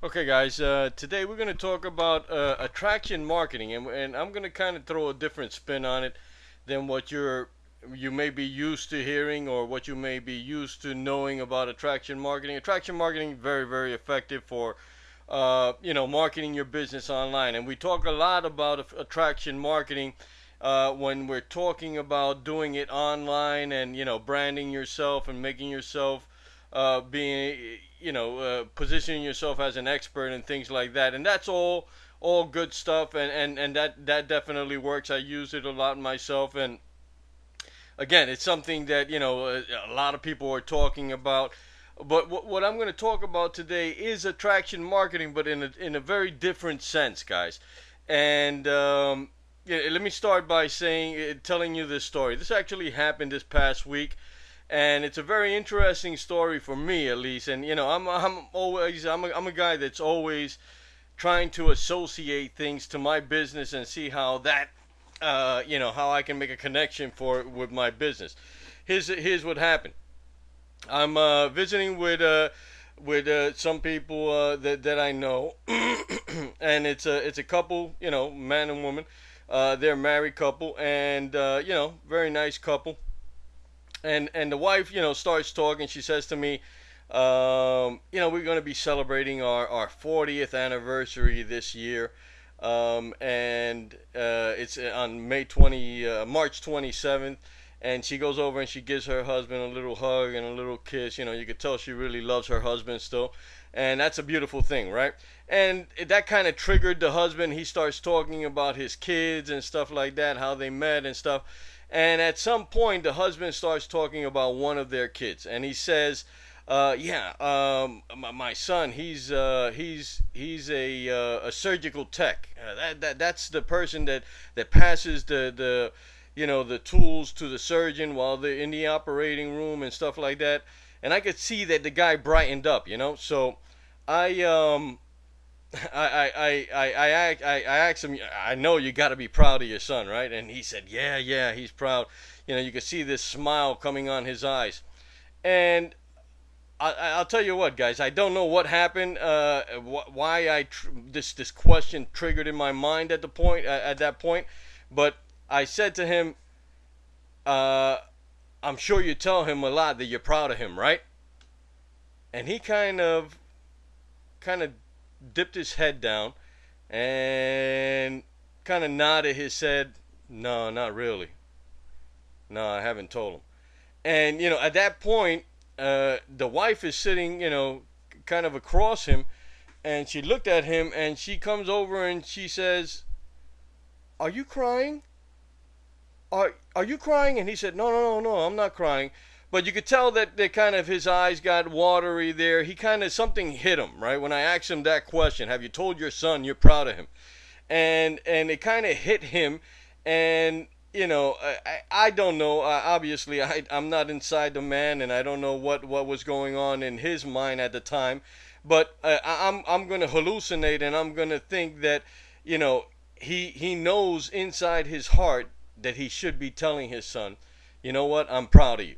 Okay, guys. Today we're going to talk about attraction marketing, and I'm going to kind of throw a different spin on it than what you may be used to hearing or what you may be used to knowing about attraction marketing. Attraction marketing very very effective for marketing your business online, and we talk a lot about attraction marketing when we're talking about doing it online and branding yourself and making yourself being positioning yourself as an expert and things like that, and that's all good stuff, and that definitely works. I use it a lot myself, and again, it's something that a lot of people are talking about. But what I'm going to talk about today is attraction marketing, but in a very different sense, guys. And yeah, let me start by telling you this story. This actually happened this past week, and it's a very interesting story for me, at least. And I'm a guy that's always trying to associate things to my business and see how that how I can make a connection for with my business. Here's what happened. I'm visiting with some people that I know, and it's a couple, man and woman. They're a married couple, and very nice couple. And the wife, starts talking. She says to me, we're going to be celebrating our 40th anniversary this year. And it's on March 27th. And she goes over and she gives her husband a little hug and a little kiss. You could tell she really loves her husband still. And that's a beautiful thing, right? And that kind of triggered the husband. He starts talking about his kids and stuff like that, how they met and stuff. And at some point, the husband starts talking about one of their kids, and he says, "Yeah, my son, he's a surgical tech. That's the person that passes the tools to the surgeon while they're in the operating room and stuff like that." And I could see that the guy brightened up, So I I asked him, I know you got to be proud of your son, right? And he said, yeah, he's proud. You could see this smile coming on his eyes. And I'll tell you what, guys, I don't know what happened, why this question triggered in my mind at that point, but I said to him, I'm sure you tell him a lot that you're proud of him, right? And he kind of dipped his head down and kind of nodded his head. No, not really. No, I haven't told him. And at that point, the wife is sitting, kind of across him, and she looked at him and she comes over and she says, "Are you crying? Are you crying?" And he said, "No, I'm not crying." But you could tell that kind of his eyes got watery there. He kind of, something hit him, right? When I asked him that question, have you told your son you're proud of him? And it kind of hit him. And, I don't know. Obviously, I'm not inside the man, and I don't know what was going on in his mind at the time. But I'm going to hallucinate, and I'm going to think that, he knows inside his heart that he should be telling his son, "You know what? I'm proud of you."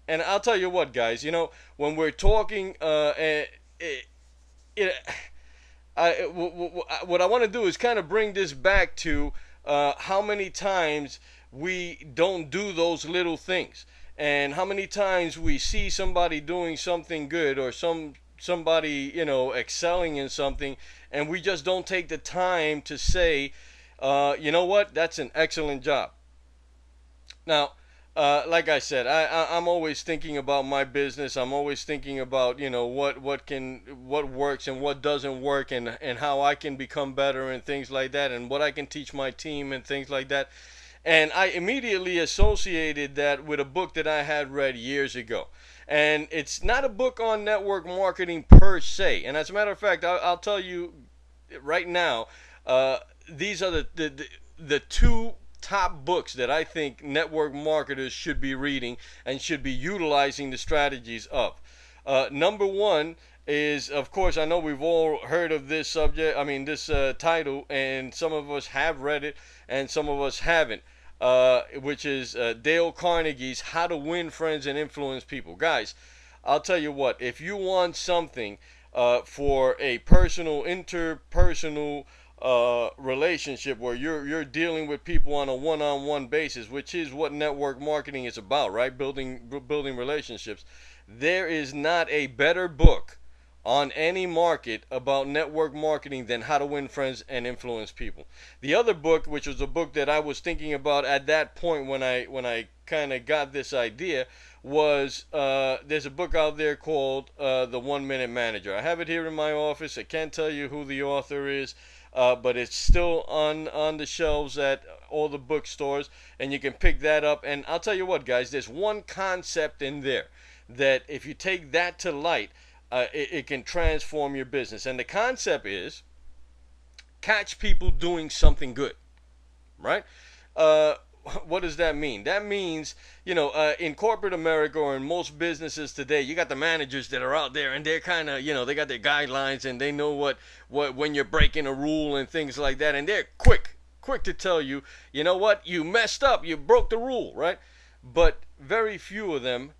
And I'll tell you what, guys. When we're talking, what I want to do is kind of bring this back to how many times we don't do those little things, and how many times we see somebody doing something good or somebody excelling in something, and we just don't take the time to say, you know what, that's an excellent job. Now, like I said, I'm always thinking about my business. I'm always thinking about what works and what doesn't work, and how I can become better and things like that, and what I can teach my team and things like that. And I immediately associated that with a book that I had read years ago. And it's not a book on network marketing per se. And as a matter of fact, I'll tell you right now, these are the two top books that I think network marketers should be reading and should be utilizing the strategies of. Number one is, of course, I know we've all heard of this subject, this title, and some of us have read it and some of us haven't, which is Dale Carnegie's How to Win Friends and Influence People. Guys, I'll tell you what, if you want something for a personal, interpersonal relationship where you're dealing with people on a one-on-one basis, which is what network marketing is about, right? Building relationships. There is not a better book on any market about network marketing than How to Win Friends and Influence People. The other book, which was a book that I was thinking about at that point when I kind of got this idea, was there's a book out there called The 1 Minute Manager. I have it here in my office. I can't tell you who the author is, but it's still on the shelves at all the bookstores, and you can pick that up. And I'll tell you what, guys, there's one concept in there that if you take that to light, it can transform your business. And the concept is catch people doing something good, right? What does that mean? That means, in corporate America or in most businesses today, you got the managers that are out there and they're kind of, they got their guidelines and they know what when you're breaking a rule and things like that. And they're quick to tell you, you know what, you messed up, you broke the rule, right? But very few of them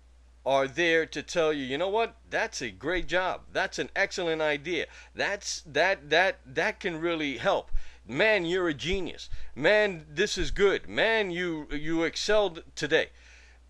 are there to tell you, you know what, that's a great job, that's an excellent idea, that can really help. Man, you're a genius. Man, this is good. Man, you excelled today.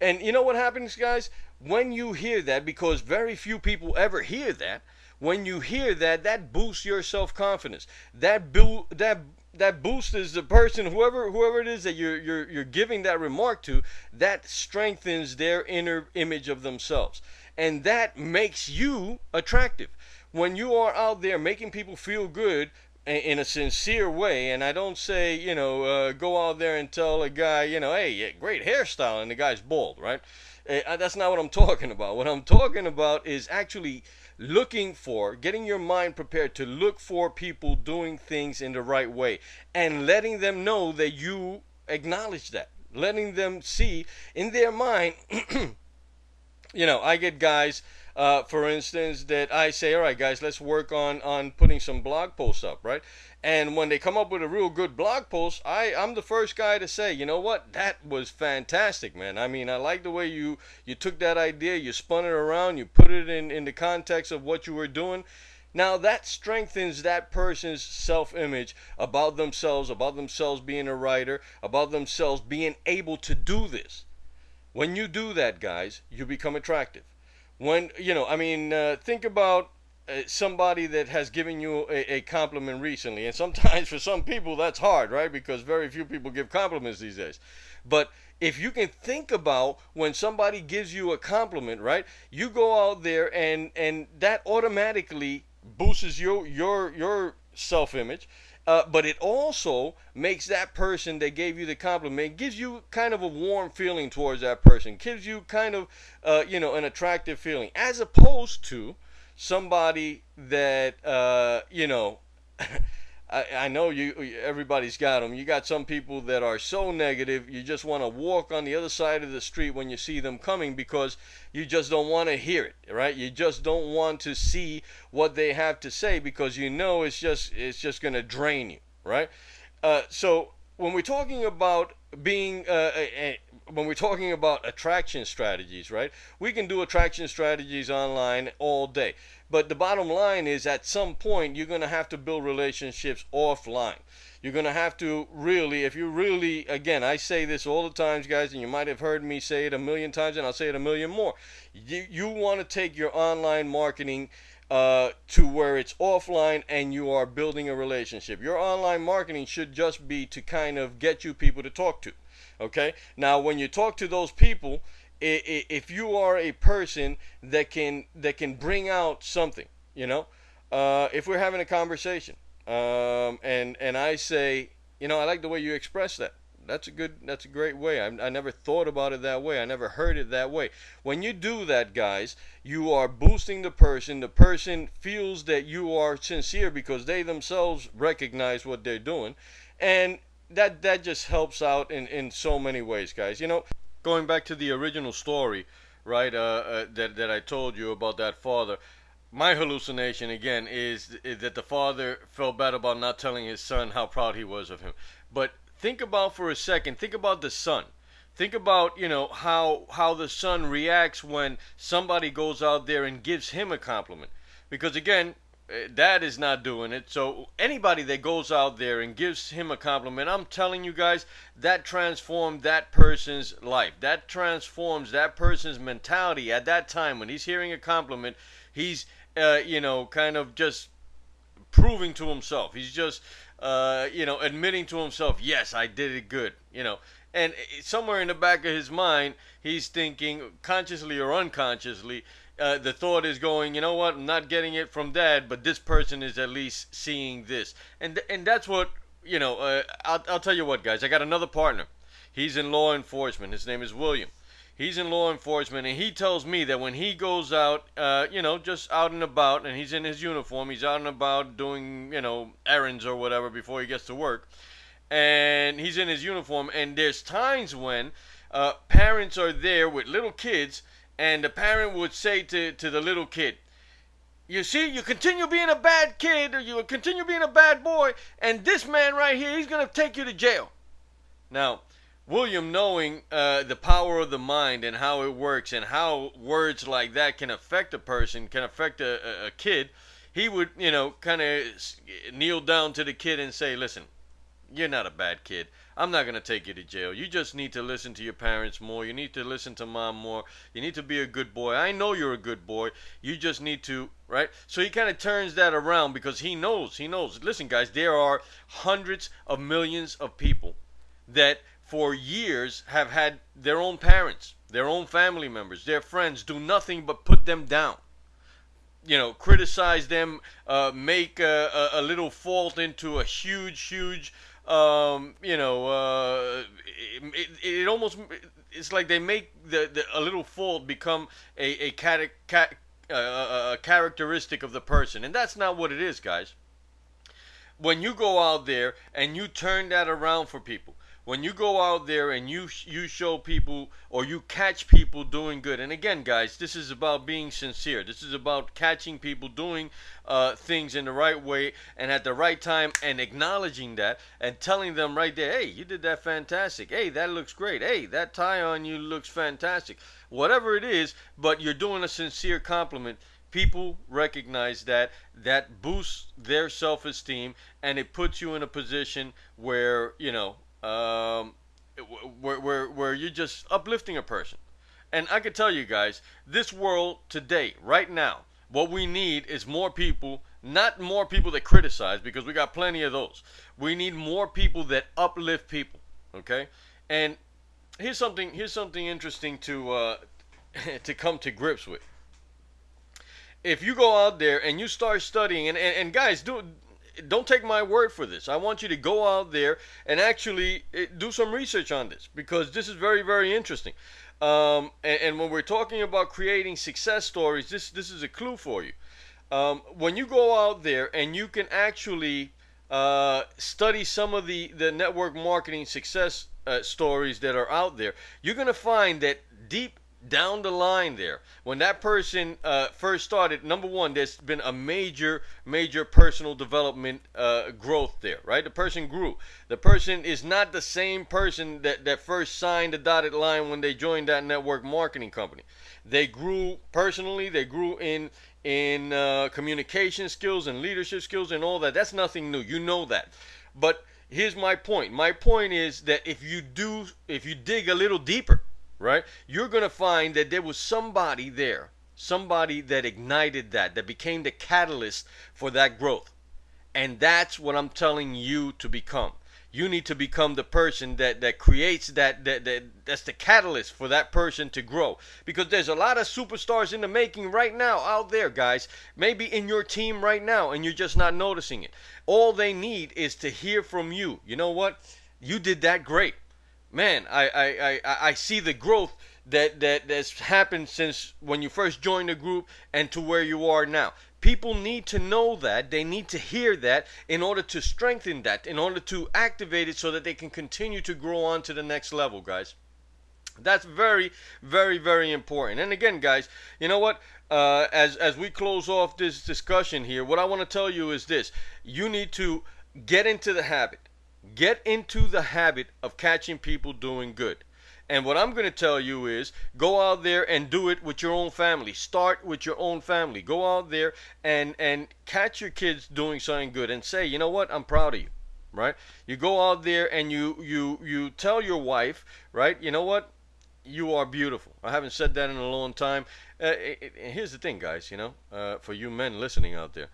And you know what happens, guys? When you hear that, because very few people ever hear that, when you hear that, that boosts your self-confidence. That boosts the person, whoever it is that you're giving that remark to, that strengthens their inner image of themselves. And that makes you attractive. When you are out there making people feel good in a sincere way, and I don't say, go out there and tell a guy, hey, great hairstyle, and the guy's bald, right? That's not what I'm talking about. What I'm talking about is actually getting your mind prepared to look for people doing things in the right way and letting them know that you acknowledge that. Letting them see in their mind, I get guys, for instance, that I say, all right, guys, let's work on putting some blog posts up, right? And when they come up with a real good blog post, I'm the first guy to say, you know what, that was fantastic, man. I mean, I like the way you took that idea, you spun it around, you put it in the context of what you were doing. Now that strengthens that person's self-image about themselves being a writer, about themselves being able to do this. When you do that, guys, you become attractive. When, think about somebody that has given you a compliment recently. And sometimes for some people that's hard, right? Because very few people give compliments these days. But if you can think about when somebody gives you a compliment, right? You go out there and that automatically boosts your self-image. But it also makes that person that gave you the compliment, gives you kind of a warm feeling towards that person, gives you kind of, an attractive feeling, as opposed to somebody that, I know everybody's got them. You got some people that are so negative, you just want to walk on the other side of the street when you see them coming because you just don't want to hear it, right? You just don't want to see what they have to say because it's just going to drain you, right? So when we're talking about when we're talking about attraction strategies, right? We can do attraction strategies online all day. But the bottom line is at some point you're going to have to build relationships offline. You're going to have to really, again, I say this all the times, guys, and you might have heard me say it a million times, and I'll say it a million more. You want to take your online marketing to where it's offline and you are building a relationship. Your online marketing should just be to kind of get you people to talk to. Okay? Now, when you talk to those people, if you are a person that can bring out something, if we're having a conversation, and I say, I like the way you express that. That's a great way. I never thought about it that way. I never heard it that way. When you do that, guys, you are boosting the person. The person feels that you are sincere because they themselves recognize what they're doing. And that just helps out in so many ways, guys. Going back to the original story, right, that I told you about that father, my hallucination, again, is that the father felt bad about not telling his son how proud he was of him. But think about for a second, think about the son. Think about, how the son reacts when somebody goes out there and gives him a compliment. because again, dad is not doing it. So anybody that goes out there and gives him a compliment, I'm telling you guys, that transformed that person's life. That transforms that person's mentality at that time when he's hearing a compliment. He's kind of just proving to himself. He's just, admitting to himself, yes, I did it good. And somewhere in the back of his mind, he's thinking, consciously or unconsciously, the thought is going, you know what, I'm not getting it from dad, but this person is at least seeing this. And that's what, I'll tell you what, guys, I got another partner. He's in law enforcement. His name is William. He's in law enforcement, and he tells me that when he goes out, just out and about, and he's in his uniform, he's out and about doing, errands or whatever before he gets to work, and he's in his uniform, and there's times when parents are there with little kids, and the parent would say to the little kid, you see, you continue being a bad kid, or you continue being a bad boy, and this man right here, he's going to take you to jail. Now, William, knowing the power of the mind and how it works and how words like that can affect a person, can affect a kid, he would, kind of kneel down to the kid and say, listen, you're not a bad kid. I'm not going to take you to jail. You just need to listen to your parents more. You need to listen to mom more. You need to be a good boy. I know you're a good boy. You just need to, right? So he kind of turns that around because he knows. Listen, guys, there are hundreds of millions of people that for years have had their own parents, their own family members, their friends do nothing but put them down. Criticize them, make a little fault into a huge, it almost, it's like they make a little fault become a characteristic of the person. And that's not what it is, guys. When you go out there and you turn that around for people, when you go out there and you show people or you catch people doing good, and again, guys, this is about being sincere. This is about catching people doing things in the right way and at the right time, and acknowledging that and telling them right there, hey, you did that fantastic. Hey, that looks great. Hey, that tie on you looks fantastic. Whatever it is, but you're doing a sincere compliment. People recognize that boosts their self-esteem, and it puts you in a position where where you're just uplifting a person. And I can tell you guys, this world today, right now, what we need is more people, not more people that criticize, because we got plenty of those. We need more people that uplift people. Okay, and here's something interesting to to come to grips with. If you go out there and you start studying, and guys, don't take my word for this. I want you to go out there and actually do some research on this, because this is very, very interesting. And when we're talking about creating success stories, this is a clue for you. When you go out there and you can actually study some of the network marketing success stories that are out there, you're going to find that deep down the line there, when that person first started, number one, there's been a major personal development growth there, right? The person grew. The person is not the same person that first signed the dotted line when they joined that network marketing company. They grew personally. They grew in communication skills and leadership skills and all that. That's nothing new. You know that. But here's my point. My point is that if you dig a little deeper, right, you're going to find that there was somebody there, somebody that ignited that became the catalyst for that growth. And that's what I'm telling you to become. You need to become the person that creates that's the catalyst for that person to grow. Because there's a lot of superstars in the making right now out there, guys. Maybe in your team right now, and you're just not noticing it. All they need is to hear from you. You know what? You did that great. Man, I see the growth that's happened since when you first joined the group and to where you are now. People need to know that. They need to hear that in order to strengthen that, in order to activate it so that they can continue to grow on to the next level, guys. That's very, very, very important. And again, guys, you know what? As we close off this discussion here, what I want to tell you is this. You need to get into the habit. Get into the habit of catching people doing good. And what I'm going to tell you is go out there and do it with your own family. Start with your own family. Go out there and catch your kids doing something good and say, you know what, I'm proud of you. Right? You go out there and you tell your wife, right? You know what? You are beautiful. I haven't said that in a long time. Here's the thing, guys. For you men listening out there,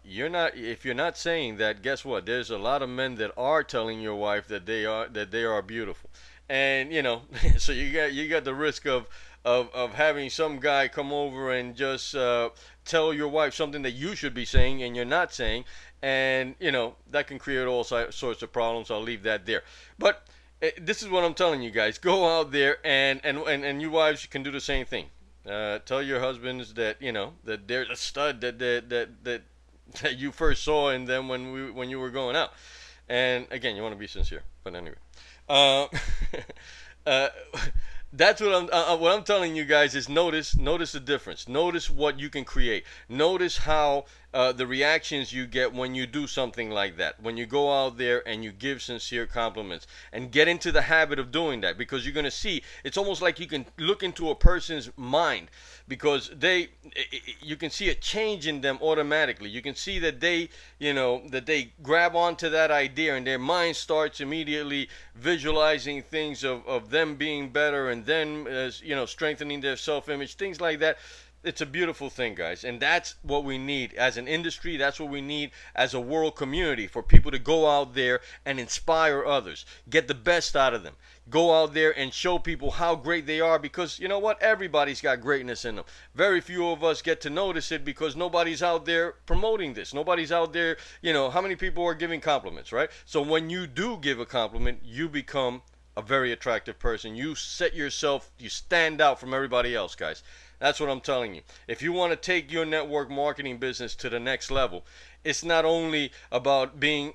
you're not. If you're not saying that, guess what? There's a lot of men that are telling your wife that they are beautiful, and so you got the risk of having some guy come over and just tell your wife something that you should be saying and you're not saying, and that can create all sorts of problems. I'll leave that there, but this is what I'm telling you guys. Go out there and you wives can do the same thing. Tell your husbands that that they're the stud that you first saw in them when you were going out. And again, you want to be sincere. But anyway, uh, uh, that's what I'm telling you guys is notice the difference. Notice what you can create. Notice how the reactions you get when you do something like that. When you go out there and you give sincere compliments and get into the habit of doing that, because you're going to see it's almost like you can look into a person's mind, because you can see a change in them automatically. You can see that they grab onto that idea and their mind starts immediately visualizing things of them being better and then strengthening their self-image, things like that. It's a beautiful thing, guys, and that's what we need as an industry. That's what we need as a world community, for people to go out there and inspire others, get the best out of them, go out there and show people how great they are, because you know what, everybody's got greatness in them. Very few of us get to notice it because nobody's out there promoting this. Nobody's out there, how many people are giving compliments, right? So when you do give a compliment, you become a very attractive person. You stand out from everybody else, guys. That's what I'm telling you. If you want to take your network marketing business to the next level, it's not only about being,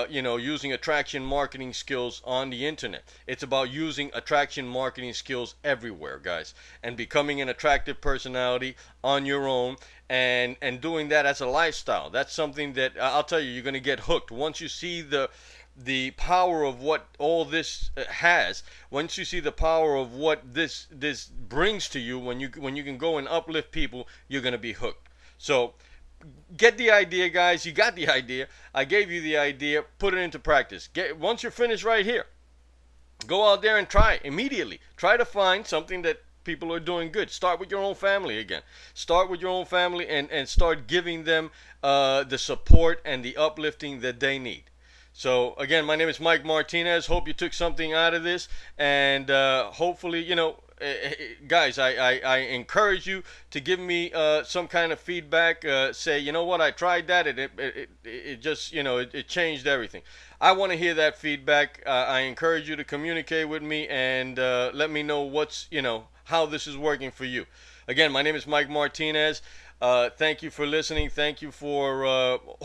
using attraction marketing skills on the internet. It's about using attraction marketing skills everywhere, guys, and becoming an attractive personality on your own, and doing that as a lifestyle. That's something that I'll tell you, you're going to get hooked once you see the power of what all this has. Once you see the power of what this brings to you, when you can go and uplift people, you're going to be hooked. So get the idea, guys. You got the idea. I gave you the idea. Put it into practice. Once you're finished right here, go out there and try immediately. Try to find something that people are doing good. Start with your own family again. Start with your own family and start giving them the support and the uplifting that they need. So again, my name is Mike Martinez. Hope you took something out of this, and hopefully, guys, I encourage you to give me some kind of feedback. Say, you know what, I tried that, it just, it changed everything. I want to hear that feedback. I encourage you to communicate with me and let me know how this is working for you. Again, my name is Mike Martinez. Thank you for listening. Thank you for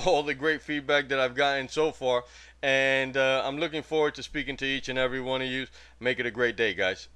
all the great feedback that I've gotten so far. And I'm looking forward to speaking to each and every one of you. Make it a great day, guys.